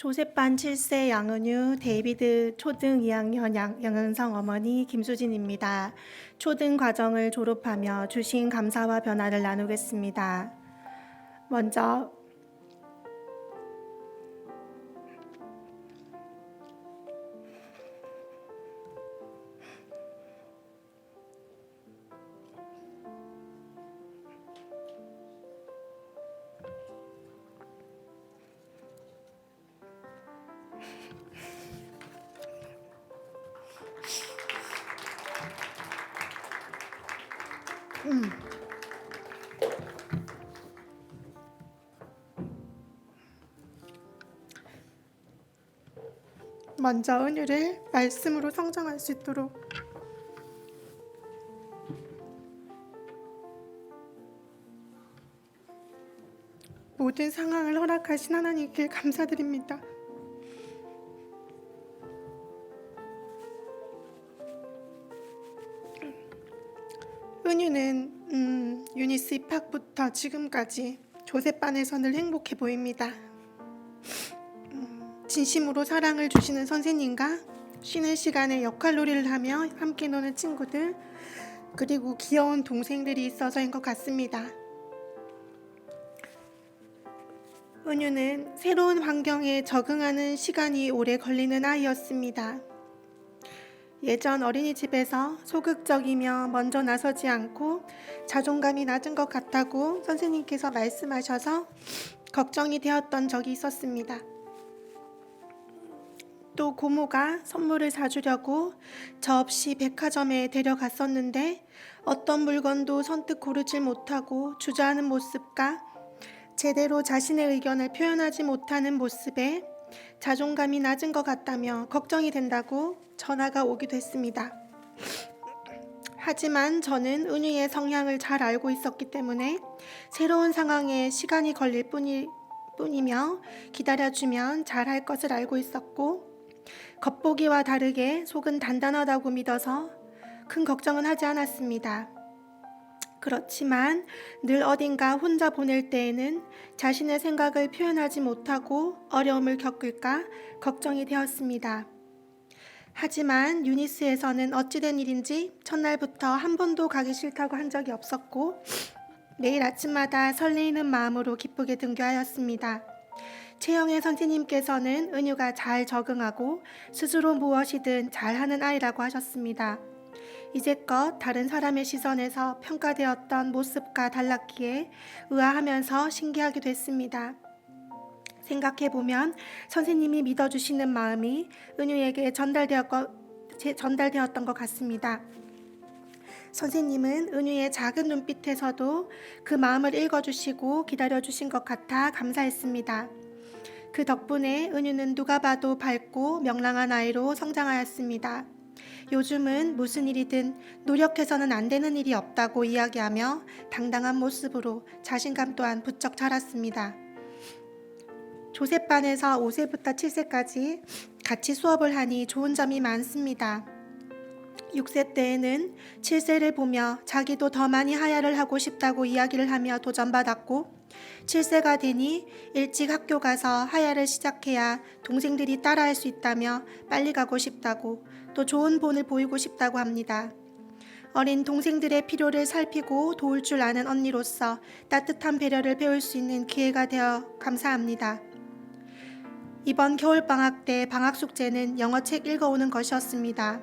조셉반 7세 양은유, 데이비드 초등 2학년 양은성 어머니 김수진입니다. 초등 과정을 졸업하며 주신 감사와 변화를 나누겠습니다. 먼저 은유를 말씀으로 성장할 수 있도록 모든 상황을 허락하신 하나님께 감사드립니다. 은유는 유니스 입학부터 지금까지 조셉반에서 늘 행복해 보입니다. 진심으로 사랑을 주시는 선생님과 쉬는 시간에 역할놀이를 하며 함께 노는 친구들, 그리고 귀여운 동생들이 있어서인 것 같습니다. 은유는 새로운 환경에 적응하는 시간이 오래 걸리는 아이였습니다. 예전 어린이집에서 소극적이며 먼저 나서지 않고 자존감이 낮은 것 같다고 선생님께서 말씀하셔서 걱정이 되었던 적이 있었습니다. 또 고모가 선물을 사주려고 저 없이 백화점에 데려갔었는데 어떤 물건도 선뜻 고르질 못하고 주저하는 모습과 제대로 자신의 의견을 표현하지 못하는 모습에 자존감이 낮은 것 같다며 걱정이 된다고 전화가 오기도 했습니다. 하지만 저는 은유의 성향을 잘 알고 있었기 때문에 새로운 상황에 시간이 걸릴 뿐이며 기다려주면 잘할 것을 알고 있었고, 겉보기와 다르게 속은 단단하다고 믿어서 큰 걱정은 하지 않았습니다. 그렇지만 늘 어딘가 혼자 보낼 때에는 자신의 생각을 표현하지 못하고 어려움을 겪을까 걱정이 되었습니다. 하지만 유니스에서는 어찌된 일인지 첫날부터 한 번도 가기 싫다고 한 적이 없었고 매일 아침마다 설레이는 마음으로 기쁘게 등교하였습니다. 최영애 선생님께서는 은유가 잘 적응하고 스스로 무엇이든 잘하는 아이라고 하셨습니다. 이제껏 다른 사람의 시선에서 평가되었던 모습과 달랐기에 의아하면서 신기하기도 했습니다. 생각해보면 선생님이 믿어주시는 마음이 은유에게 전달되었던 것 같습니다. 선생님은 은유의 작은 눈빛에서도 그 마음을 읽어주시고 기다려주신 것 같아 감사했습니다. 그 덕분에 은유는 누가 봐도 밝고 명랑한 아이로 성장하였습니다. 요즘은 무슨 일이든 노력해서는 안 되는 일이 없다고 이야기하며 당당한 모습으로 자신감 또한 부쩍 자랐습니다. 조셉반에서 5세부터 7세까지 같이 수업을 하니 좋은 점이 많습니다. 6세 때에는 7세를 보며 자기도 더 많이 하야를 하고 싶다고 이야기를 하며 도전받았고, 7세가 되니 일찍 학교 가서 하야를 시작해야 동생들이 따라할 수 있다며 빨리 가고 싶다고, 또 좋은 본을 보이고 싶다고 합니다. 어린 동생들의 필요를 살피고 도울 줄 아는 언니로서 따뜻한 배려를 배울 수 있는 기회가 되어 감사합니다. 이번 겨울방학 때 방학 숙제는 영어책 읽어오는 것이었습니다.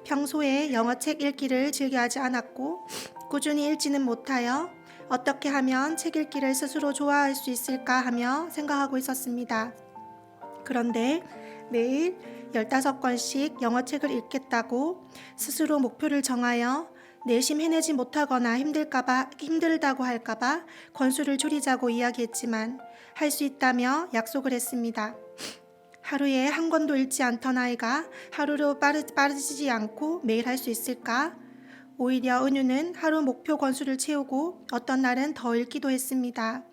평소에 영어책 읽기를 즐겨하지 않았고 꾸준히 읽지는 못하여 어떻게 하면 책 읽기를 스스로 좋아할 수 있을까 하며 생각하고 있었습니다. 그런데 매일 15권씩 영어책을 읽겠다고 스스로 목표를 정하여 내심 해내지 못하거나 힘들다고 할까봐 권수를 줄이자고 이야기했지만 할 수 있다며 약속을 했습니다. 하루에 한 권도 읽지 않던 아이가 하루로 빠르지 않고 매일 할 수 있을까? 오히려 은유는 하루 목표 권수를 채우고 어떤 날은 더 읽기도 했습니다.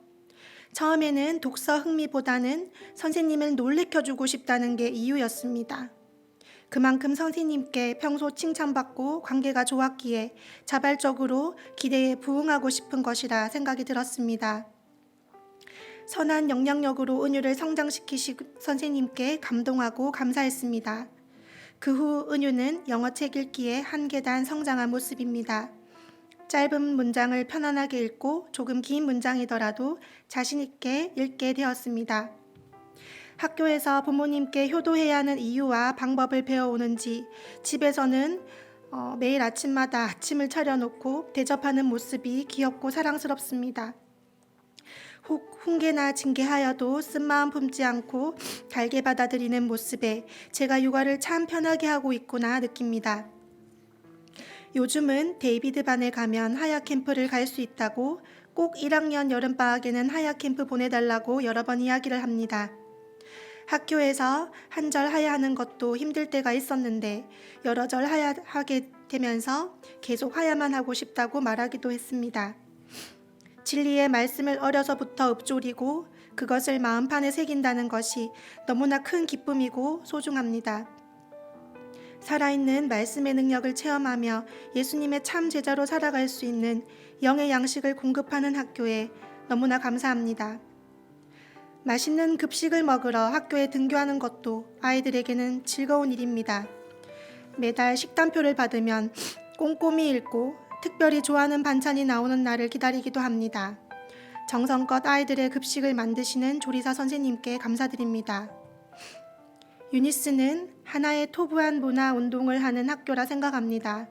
처음에는 독서 흥미보다는 선생님을 놀래켜주고 싶다는 게 이유였습니다. 그만큼 선생님께 평소 칭찬받고 관계가 좋았기에 자발적으로 기대에 부응하고 싶은 것이라 생각이 들었습니다. 선한 영향력으로 은유를 성장시키신 선생님께 감동하고 감사했습니다. 그 후 은유는 영어책 읽기에 한 계단 성장한 모습입니다. 짧은 문장을 편안하게 읽고 조금 긴 문장이더라도 자신 있게 읽게 되었습니다. 학교에서 부모님께 효도해야 하는 이유와 방법을 배워오는지 집에서는 매일 아침마다 아침을 차려놓고 대접하는 모습이 귀엽고 사랑스럽습니다. 훈계나 징계하여도 쓴마음 품지 않고 달게 받아들이는 모습에 제가 육아를 참 편하게 하고 있구나 느낍니다. 요즘은 데이비드 반에 가면 하야 캠프를 갈 수 있다고 꼭 1학년 여름방학에는 하야 캠프 보내달라고 여러 번 이야기를 합니다. 학교에서 한 절 하야하는 것도 힘들 때가 있었는데 여러 절 하야하게 되면서 계속 하야만 하고 싶다고 말하기도 했습니다. 진리의 말씀을 어려서부터 읊조리고 그것을 마음판에 새긴다는 것이 너무나 큰 기쁨이고 소중합니다. 살아있는 말씀의 능력을 체험하며 예수님의 참 제자로 살아갈 수 있는 영의 양식을 공급하는 학교에 너무나 감사합니다. 맛있는 급식을 먹으러 학교에 등교하는 것도 아이들에게는 즐거운 일입니다. 매달 식단표를 받으면 꼼꼼히 읽고 특별히 좋아하는 반찬이 나오는 날을 기다리기도 합니다. 정성껏 아이들의 급식을 만드시는 조리사 선생님께 감사드립니다. 유니스는 하나의 토부한 문화 운동을 하는 학교라 생각합니다.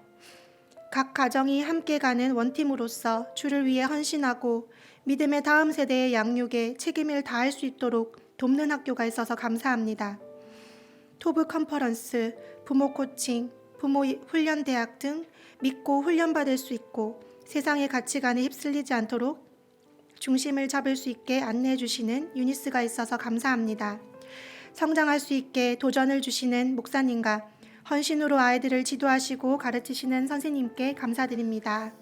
각 가정이 함께 가는 원팀으로서 주를 위해 헌신하고 믿음의 다음 세대의 양육에 책임을 다할 수 있도록 돕는 학교가 있어서 감사합니다. 토브 컨퍼런스, 부모 코칭, 부모 훈련 대학 등 믿고 훈련받을 수 있고 세상의 가치관에 휩쓸리지 않도록 중심을 잡을 수 있게 안내해 주시는 유니스가 있어서 감사합니다. 성장할 수 있게 도전을 주시는 목사님과 헌신으로 아이들을 지도하시고 가르치시는 선생님께 감사드립니다.